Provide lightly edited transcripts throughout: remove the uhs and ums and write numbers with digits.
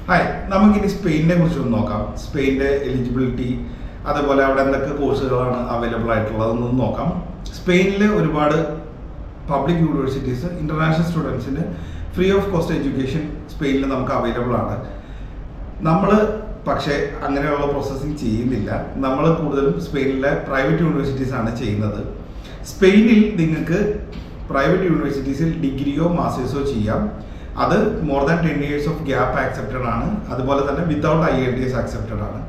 Hi, നമുക്കിനി സ്പെയിനിനെ കുറിച്ചൊന്ന് നോക്കാം. സ്പെയിൻ്റെ എലിജിബിലിറ്റി, അതുപോലെ അവിടെ എന്തൊക്കെ കോഴ്സുകളാണ് അവൈലബിൾ ആയിട്ടുള്ളതെന്ന് നോക്കാം. സ്പെയിനിൽ ഒരുപാട് പബ്ലിക് യൂണിവേഴ്സിറ്റീസ് ഇൻ്റർനാഷണൽ സ്റ്റുഡൻസിന് ഫ്രീ ഓഫ് കോസ്റ്റ് എഡ്യൂക്കേഷൻ സ്പെയിനിൽ നമുക്ക് അവൈലബിൾ ആണ്. നമ്മൾ പക്ഷേ അങ്ങനെയുള്ള പ്രോസസ്സിങ് ചെയ്യുന്നില്ല. നമ്മൾ കൂടുതലും സ്പെയിനിലെ പ്രൈവറ്റ് യൂണിവേഴ്സിറ്റീസാണ് ചെയ്യുന്നത്. സ്പെയിനിൽ നിങ്ങൾക്ക് പ്രൈവറ്റ് യൂണിവേഴ്സിറ്റീസിൽ ഡിഗ്രിയോ മാസ്റ്റേഴ്സോ ചെയ്യാം. അത് more than 10 years of gap accepted ആണ്. അതുപോലെ തന്നെ വിത്തൗട്ട് IELTS ആക്സെപ്റ്റഡ് ആണ്.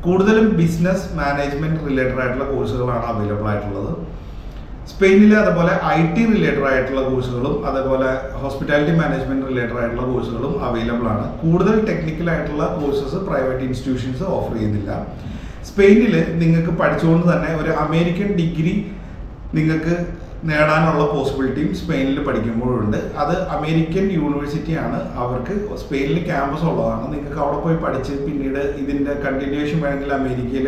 കൂടുതലും ബിസിനസ് മാനേജ്മെന്റ് റിലേറ്റഡ് ആയിട്ടുള്ള കോഴ്സുകളാണ് അവൈലബിൾ ആയിട്ടുള്ളത് സ്പെയിനിൽ. അതുപോലെ IT റിലേറ്റഡ് ആയിട്ടുള്ള കോഴ്സുകളും അതുപോലെ ഹോസ്പിറ്റാലിറ്റി മാനേജ്മെന്റ് റിലേറ്റഡ് ആയിട്ടുള്ള കോഴ്സുകളും അവൈലബിൾ ആണ്. കൂടുതൽ ടെക്നിക്കൽ ആയിട്ടുള്ള കോഴ്സസ് പ്രൈവറ്റ് ഇൻസ്റ്റിറ്റ്യൂഷൻസ് ഓഫർ ചെയ്യുന്നില്ല. സ്പെയിനിൽ നിങ്ങൾക്ക് പഠിച്ചുകൊണ്ട് തന്നെ ഒരു അമേരിക്കൻ ഡിഗ്രി നിങ്ങൾക്ക് നേടാനുള്ള പോസിബിലിറ്റിയും സ്പെയിനിൽ പഠിക്കുമ്പോഴുണ്ട്. അത് അമേരിക്കൻ യൂണിവേഴ്സിറ്റിയാണ്, അവർക്ക് സ്പെയിനിൽ ക്യാമ്പസ് ഉള്ളതാണ്. നിങ്ങൾക്ക് അവിടെ പോയി പഠിച്ച് പിന്നീട് ഇതിൻ്റെ കണ്ടിന്യൂഷൻ വേണമെങ്കിൽ അമേരിക്കയിൽ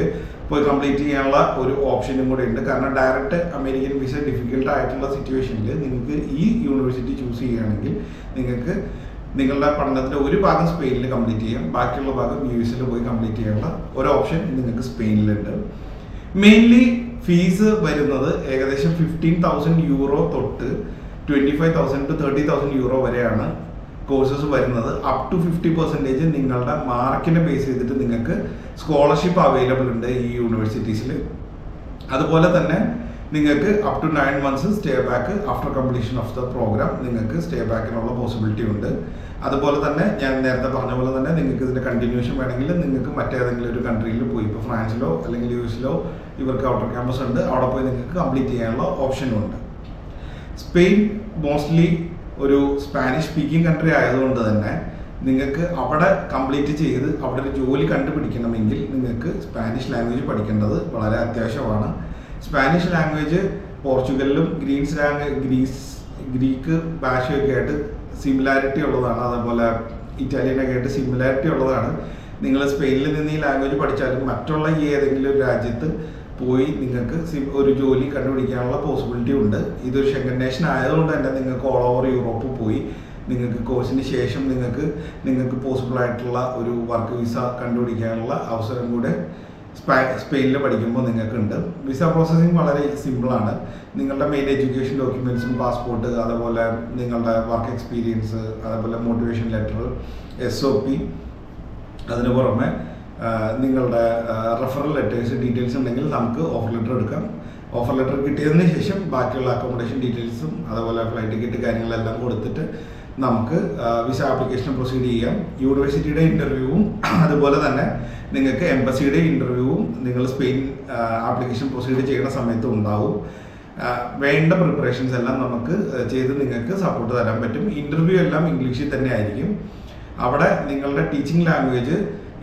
പോയി കംപ്ലീറ്റ് ചെയ്യാനുള്ള ഒരു ഓപ്ഷനും കൂടെ ഉണ്ട്. കാരണം ഡയറക്റ്റ് അമേരിക്കൻ വിസ ഡിഫിക്കൽട്ട് ആയിട്ടുള്ള സിറ്റുവേഷനിൽ നിങ്ങൾക്ക് ഈ യൂണിവേഴ്സിറ്റി ചൂസ് ചെയ്യുകയാണെങ്കിൽ നിങ്ങൾക്ക് നിങ്ങളുടെ പഠനത്തിൻ്റെ ഒരു ഭാഗം സ്പെയിനിൽ കംപ്ലീറ്റ് ചെയ്യാം, ബാക്കിയുള്ള ഭാഗം US പോയി കംപ്ലീറ്റ് ചെയ്യാനുള്ള ഒരു ഓപ്ഷൻ നിങ്ങൾക്ക് സ്പെയിനിലുണ്ട്. മെയിൻലി ഫീസ് വരുന്നത് ഏകദേശം 15,000 euro തൊട്ട് 25,000 to 30,000 euro വരെയാണ് കോഴ്സസ് വരുന്നത്. അപ് ടു 50% നിങ്ങളുടെ മാർക്കിനെ ബേസ് ചെയ്തിട്ട് നിങ്ങൾക്ക് സ്കോളർഷിപ്പ് അവൈലബിൾ ഉണ്ട് ഈ യൂണിവേഴ്സിറ്റീസിൽ. അതുപോലെ തന്നെ നിങ്ങൾക്ക് up to 9 months stay back after completion of the programme നിങ്ങൾക്ക് സ്റ്റേ ബാക്കിനുള്ള പോസിബിലിറ്റി ഉണ്ട്. അതുപോലെ തന്നെ ഞാൻ നേരത്തെ പറഞ്ഞ പോലെ തന്നെ നിങ്ങൾക്ക് ഇതിൻ്റെ കണ്ടിന്യൂഷൻ വേണമെങ്കിൽ നിങ്ങൾക്ക് മറ്റേതെങ്കിലും ഒരു കൺട്രിയിൽ പോയി, ഇപ്പോൾ ഫ്രാൻസിലോ അല്ലെങ്കിൽ US ഇവർക്ക് ഔട്ടർ ക്യാമ്പസ് ഉണ്ട്, അവിടെ പോയി നിങ്ങൾക്ക് കംപ്ലീറ്റ് ചെയ്യാനുള്ള ഓപ്ഷനും ഉണ്ട്. സ്പെയിൻ മോസ്റ്റ്ലി ഒരു സ്പാനിഷ് സ്പീക്കിംഗ് കൺട്രി ആയതുകൊണ്ട് തന്നെ നിങ്ങൾക്ക് അവിടെ കംപ്ലീറ്റ് ചെയ്ത് അവിടെ ഒരു ജോലി കണ്ടുപിടിക്കണമെങ്കിൽ നിങ്ങൾക്ക് സ്പാനിഷ് ലാംഗ്വേജ് പഠിക്കേണ്ടത് വളരെ അത്യാവശ്യമാണ്. സ്പാനിഷ് ലാംഗ്വേജ് പോർച്ചുഗലിലും ഗ്രീക്ക് ഭാഷയൊക്കെ ആയിട്ട് സിമിലാരിറ്റി ഉള്ളതാണ്. അതേപോലെ ഇറ്റാലിയനൊക്കെ ആയിട്ട് സിമിലാരിറ്റി ഉള്ളതാണ്. നിങ്ങൾ സ്പെയിനിൽ നിന്ന് ഈ ലാംഗ്വേജ് പഠിച്ചാലും മറ്റുള്ള ഏതെങ്കിലും ഒരു രാജ്യത്ത് പോയി നിങ്ങൾക്ക് ഒരു ജോലി കണ്ടുപിടിക്കാനുള്ള പോസിബിലിറ്റി ഉണ്ട്. ഇതൊരു ഷെങ്കൻ നേഷൻ ആയതുകൊണ്ട് തന്നെ നിങ്ങൾക്ക് ഓൾ ഓവർ യൂറോപ്പ് പോയി നിങ്ങൾക്ക് കോഴ്സിന് ശേഷം നിങ്ങൾക്ക് പോസിബിൾ ആയിട്ടുള്ള ഒരു വർക്ക് വിസ കണ്ടുപിടിക്കാനുള്ള അവസരം കൂടെ സ്പെയിനിൽ പഠിക്കുമ്പോൾ നിങ്ങൾക്കുണ്ട്. വിസ പ്രോസസ്സിങ് വളരെ സിമ്പിളാണ്. നിങ്ങളുടെ മെയിൻ എഡ്യൂക്കേഷൻ ഡോക്യുമെൻറ്റ്സും പാസ്പോർട്ട്, അതുപോലെ നിങ്ങളുടെ വർക്ക് എക്സ്പീരിയൻസ്, അതുപോലെ മോട്ടിവേഷൻ ലെറ്റർ, SOP, അതിന് പുറമെ നിങ്ങളുടെ റെഫറൽ ലെറ്റേഴ്സ് ഡീറ്റെയിൽസ് ഉണ്ടെങ്കിൽ നമുക്ക് ഓഫർ ലെറ്റർ എടുക്കാം. ഓഫർ ലെറ്റർ കിട്ടിയതിന് ശേഷം ബാക്കിയുള്ള അക്കോമഡേഷൻ ഡീറ്റെയിൽസും അതുപോലെ ഫ്ലൈറ്റ് ടിക്കറ്റ് കാര്യങ്ങളെല്ലാം കൊടുത്തിട്ട് നമുക്ക് വിസ ആപ്ലിക്കേഷൻ പ്രൊസീഡ് ചെയ്യാം. യൂണിവേഴ്സിറ്റിയുടെ ഇൻ്റർവ്യൂവും അതുപോലെ തന്നെ നിങ്ങൾക്ക് എംബസിയുടെ ഇൻ്റർവ്യൂവും നിങ്ങൾ സ്പെയിൻ ആപ്ലിക്കേഷൻ പ്രൊസീഡ് ചെയ്യുന്ന സമയത്ത് ഉണ്ടാവും. വേണ്ട പ്രിപ്പറേഷൻസ് എല്ലാം നമുക്ക് ചെയ്ത് നിങ്ങൾക്ക് സപ്പോർട്ട് തരാൻ പറ്റും. ഇൻ്റർവ്യൂ എല്ലാം ഇംഗ്ലീഷിൽ തന്നെ ആയിരിക്കും. അവിടെ നിങ്ങളുടെ ടീച്ചിങ് ലാംഗ്വേജ്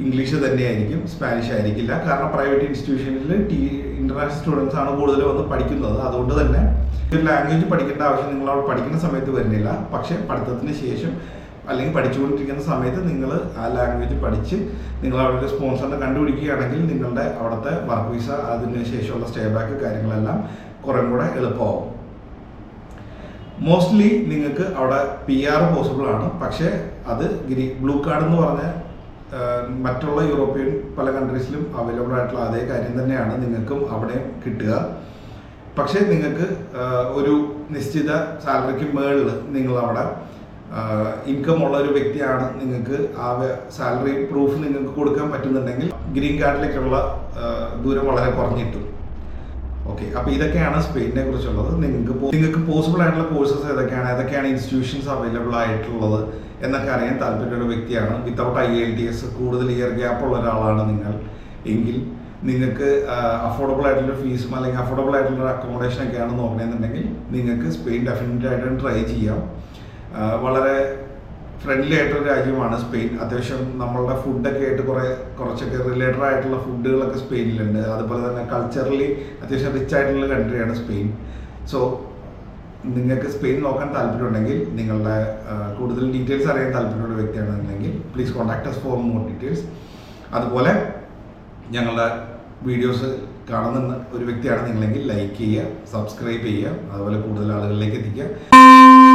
ഇംഗ്ലീഷ് തന്നെയായിരിക്കും, സ്പാനിഷ് ആയിരിക്കില്ല. കാരണം പ്രൈവറ്റ് ഇൻസ്റ്റിറ്റ്യൂഷനിൽ ഇന്റർനാഷണൽ സ്റ്റുഡൻസ് ആണ് കൂടുതൽ വന്ന് പഠിക്കുന്നത്. അതുകൊണ്ട് തന്നെ ഒരു ലാംഗ്വേജ് പഠിക്കേണ്ട ആവശ്യം നിങ്ങൾ അവിടെ പഠിക്കുന്ന സമയത്ത് വരുന്നില്ല. പക്ഷേ പഠിത്തത്തിന് ശേഷം അല്ലെങ്കിൽ പഠിച്ചുകൊണ്ടിരിക്കുന്ന സമയത്ത് നിങ്ങൾ ആ ലാംഗ്വേജ് പഠിച്ച് നിങ്ങൾ അവിടെ ഒരു സ്പോൺസറിനെ കണ്ടുപിടിക്കുകയാണെങ്കിൽ നിങ്ങളുടെ അവിടുത്തെ വർക്ക് വിസ അതിന് ശേഷമുള്ള സ്റ്റേ ബാക്ക് കാര്യങ്ങളെല്ലാം കുറേ കൂടെ എളുപ്പമാവും. മോസ്റ്റ്ലി നിങ്ങൾക്ക് അവിടെ PR പോസിബിൾ ആണ്. പക്ഷേ അത് ബ്ലൂ കാർഡ് എന്ന് പറഞ്ഞ മറ്റുള്ള യൂറോപ്യൻ പല കൺട്രീസിലും അവൈലബിൾ ആയിട്ടുള്ള അതേ കാര്യം തന്നെയാണ് നിങ്ങൾക്കും അവിടെ കിട്ടുക. പക്ഷേ നിങ്ങൾക്ക് ഒരു നിശ്ചിത സാലറിക്ക് മുകളിൽ നിങ്ങളവിടെ ഇൻകം ഉള്ള ഒരു വ്യക്തിയാണ്, നിങ്ങൾക്ക് ആ സാലറി പ്രൂഫ് നിങ്ങൾക്ക് കൊടുക്കാൻ പറ്റുന്നുണ്ടെങ്കിൽ ഗ്രീൻ കാർഡിലേക്കുള്ള ദൂരം വളരെ കുറഞ്ഞിട്ടും. ഓക്കെ, അപ്പോൾ ഇതൊക്കെയാണ് സ്പെയിനിനെ കുറിച്ചുള്ളത്. നിങ്ങൾക്ക് പോസിബിൾ ആയിട്ടുള്ള കോഴ്സസ് ഏതൊക്കെയാണ് ഇൻസ്റ്റിറ്റ്യൂഷൻസ് അവൈലബിൾ ആയിട്ടുള്ളത് എന്നൊക്കെ അറിയാൻ താല്പര്യമുള്ള വ്യക്തിയാണ്. വിത്തൗട്ട് IELTS കൂടുതൽ ഇയർ ഗ്യാപ്പ് ഉള്ള ഒരാളാണ് നിങ്ങൾ എങ്കിൽ നിങ്ങൾക്ക് അഫോർഡബിൾ ആയിട്ടുള്ള ഫീസും അല്ലെങ്കിൽ അഫോർഡബിൾ ആയിട്ടുള്ള അക്കോമഡേഷൻ ഒക്കെയാണ് നോക്കണമെന്നുണ്ടെങ്കിൽ നിങ്ങൾക്ക് സ്പെയിൻ ഡെഫിനറ്റ് ആയിട്ടും ട്രൈ ചെയ്യാം. വളരെ ഫ്രണ്ട്ലി ആയിട്ടൊരു രാജ്യമാണ് സ്പെയിൻ. അത്യാവശ്യം നമ്മളുടെ ഫുഡൊക്കെ ആയിട്ട് കുറച്ചൊക്കെ റിലേറ്റഡ് ആയിട്ടുള്ള ഫുഡുകളൊക്കെ സ്പെയിനിലുണ്ട്. അതുപോലെ തന്നെ കൾച്ചറലി അത്യാവശ്യം റിച്ച് ആയിട്ടുള്ള കൺട്രിയാണ് സ്പെയിൻ. സോ നിങ്ങൾക്ക് സ്പെയിൻ നോക്കാൻ താല്പര്യമുണ്ടെങ്കിൽ, നിങ്ങളുടെ കൂടുതൽ ഡീറ്റെയിൽസ് അറിയാൻ താല്പര്യമുള്ള വ്യക്തിയാണെന്നുണ്ടെങ്കിൽ please contact us for more details. അതുപോലെ ഞങ്ങളുടെ വീഡിയോസ് കാണുന്ന ഒരു വ്യക്തിയാണ് നിങ്ങളെങ്കിൽ ലൈക്ക് ചെയ്യുക, സബ്സ്ക്രൈബ് ചെയ്യുക, അതുപോലെ കൂടുതൽ ആളുകളിലേക്ക് എത്തിക്കുക.